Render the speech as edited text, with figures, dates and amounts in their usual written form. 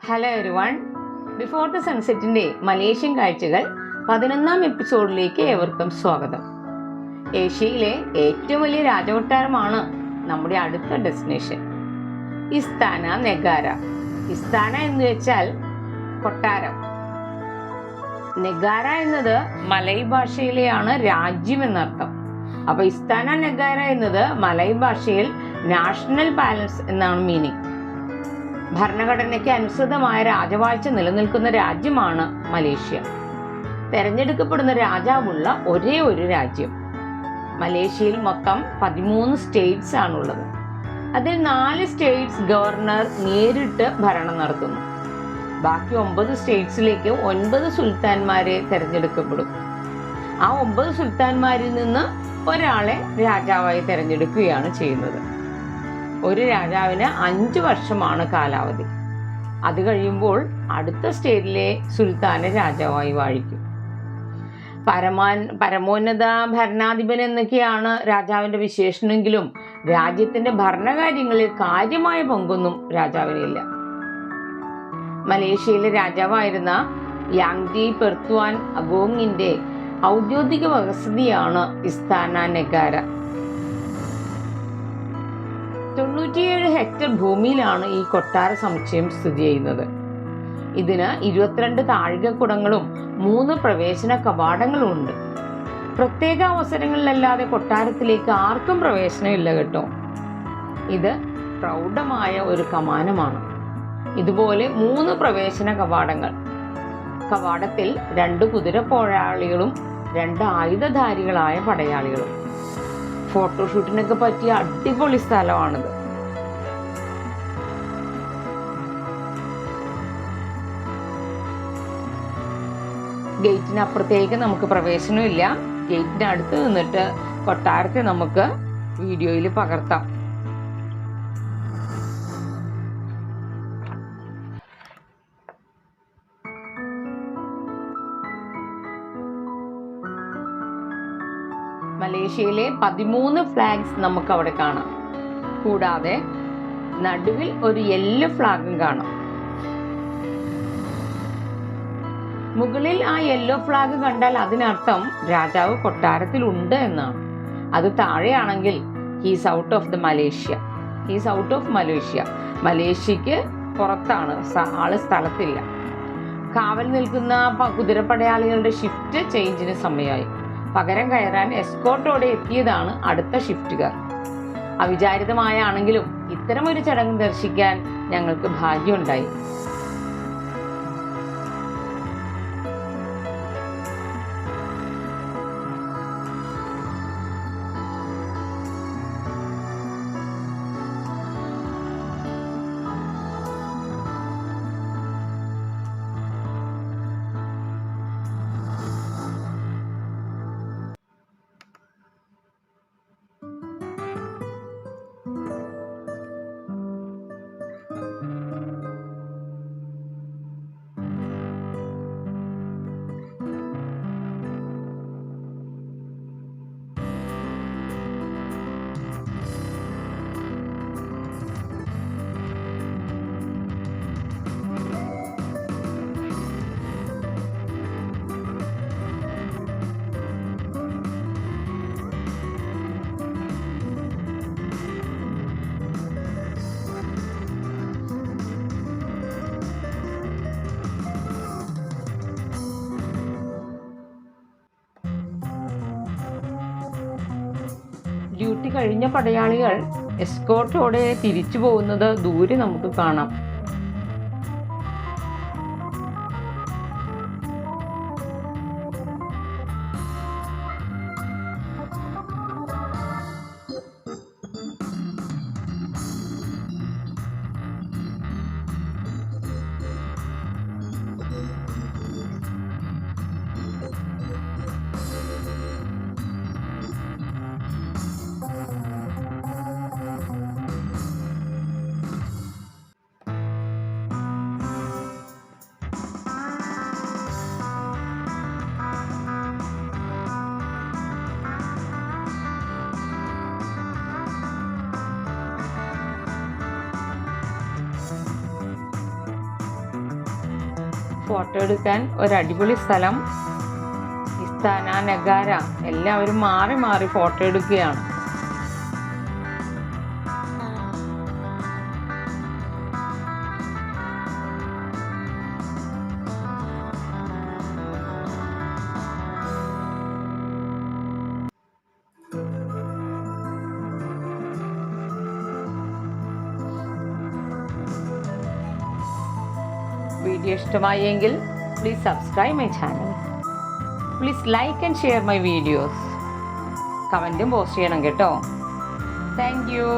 Hello everyone, before the സൺസെറ്റിൻ്റെ Malaysian കാഴ്ചകൾ 11ാം എപ്പിസോഡിലേക്ക് ഏവർക്കും സ്വാഗതം. ഏഷ്യയിലെ ഏറ്റവും വലിയ രാജകൊട്ടാരമാണ് നമ്മുടെ അടുത്ത ഡെസ്റ്റിനേഷൻ ഇസ്താന നെഗാര. ഇസ്താന എന്ന് വെച്ചാൽ കൊട്ടാരം, നെഗാര എന്നത് മലയ് ഭാഷയിലെയാണ് രാജ്യം എന്നർത്ഥം. അപ്പൊ ഇസ്താന നെഗാര എന്നത് മലയ് ഭാഷയിൽ നാഷണൽ പാലസ് എന്നാണ് മീനിങ്. ഭരണഘടനയ്ക്ക് അനുസൃതമായ രാജവാഴ്ച നിലനിൽക്കുന്ന രാജ്യമാണ് മലേഷ്യ. തെരഞ്ഞെടുക്കപ്പെടുന്ന രാജാവുള്ള ഒരേ ഒരു രാജ്യം. മലേഷ്യയിൽ മൊത്തം 13 സ്റ്റേറ്റ്സ് ആണുള്ളത്. അതിൽ 4 സ്റ്റേറ്റ്സ് ഗവർണർ നേരിട്ട് ഭരണം നടത്തുന്നു. ബാക്കി 9 സ്റ്റേറ്റ്സിലേക്ക് 9 സുൽത്താൻമാരെ തെരഞ്ഞെടുക്കപ്പെടും. ആ 9 സുൽത്താൻമാരിൽ നിന്ന് ഒരാളെ രാജാവായി തെരഞ്ഞെടുക്കുകയാണ് ചെയ്യുന്നത്. ഒരു രാജാവിന് 5 വർഷമാണ് കാലാവധി. അത് കഴിയുമ്പോൾ അടുത്ത സ്റ്റേറ്റിലെ സുൽത്താനെ രാജാവായി വാഴിക്കും. പരമോന്നത ഭരണാധിപൻ എന്നൊക്കെയാണ് രാജാവിൻ്റെ വിശേഷണമെങ്കിലും രാജ്യത്തിൻ്റെ ഭരണകാര്യങ്ങളിൽ കാര്യമായ പങ്കൊന്നും രാജാവിനില്ല. മലേഷ്യയിലെ രാജാവായിരുന്ന യാങ്ടി പെർത്തുവാൻ അഗോങ്ങിൻ്റെ ഔദ്യോഗിക വസതിയാണ് ഇസ്താന നെഗാര. 97 ഹെക്ടർ ഭൂമിയിലാണ് ഈ കൊട്ടാര സമുച്ചയം സ്ഥിതി ചെയ്യുന്നത്. ഇതിന് 22 താഴികക്കുടങ്ങളും 3 പ്രവേശന കവാടങ്ങളും ഉണ്ട്. പ്രത്യേക അവസരങ്ങളിലല്ലാതെ കൊട്ടാരത്തിലേക്ക് ആർക്കും പ്രവേശനമില്ല കേട്ടോ. ഇത് പ്രൗഢമായ ഒരു കമാനമാണ്. ഇതുപോലെ 3 പ്രവേശന കവാടങ്ങൾ. കവാടത്തിൽ 2 കുതിരപ്പോരാളികളും 2 ആയുധധാരികളായ പടയാളികളും. ഫോട്ടോഷൂട്ടിനൊക്കെ പറ്റിയ അടിപൊളി സ്ഥലമാണിത്. ഗേറ്റിനപ്പുറത്തേക്ക് നമുക്ക് പ്രവേശനമില്ല. ഗേറ്റിന് അടുത്ത് നിന്നിട്ട് കൊട്ടാരത്തെ നമുക്ക് വീഡിയോയിൽ പകർത്താം. മലേഷ്യയിലെ 13 ഫ്ലാഗ്സ് നമുക്ക് അവിടെ കാണാം. കൂടാതെ നടുവിൽ ഒരു യെല്ലോ ഫ്ലാഗും കാണാം. മുകളിൽ ആ യെല്ലോ ഫ്ലാഗ് കണ്ടാൽ അതിനർത്ഥം രാജാവ് കൊട്ടാരത്തിലുണ്ട് എന്നാണ്. അത് താഴെയാണെങ്കിൽ ഹീസ് ഔട്ട് ഓഫ് മലേഷ്യ. മലേഷ്യക്ക് പുറത്താണ്, ആള് സ്ഥലത്തില്ല. കാവൽ നിൽക്കുന്ന കുതിരപ്പടയാളികളുടെ ഷിഫ്റ്റ് ചേഞ്ചിന് സമയമായി. പകരം കയറാൻ എസ്കോർട്ടോടെ എത്തിയതാണ് അടുത്ത ഷിഫ്റ്റുകാർ. അവിചാരിതമായാണെങ്കിലും ഇത്തരമൊരു ചടങ്ങ് ദർശിക്കാൻ ഞങ്ങൾക്ക് ഭാഗ്യമുണ്ടായി. ഡ്യൂട്ടി കഴിഞ്ഞ പടയാളികൾ എസ്കോർട്ടോടെ തിരിച്ചു പോകുന്നത് ദൂരെ നമുക്ക് കാണാം. ഫോട്ടോ എടുക്കാൻ ഒരു അടിപൊളി സ്ഥലം. ഇസ്താന, നഗാര എല്ലാവരും മാറി മാറി ഫോട്ടോ എടുക്കുകയാണ്. വീഡിയോ ഇഷ്ടമായെങ്കിൽ please subscribe my channel. Please like and share my videos. കമൻറ്റും പോസ്റ്റ് ചെയ്യണം കേട്ടോ. Thank you.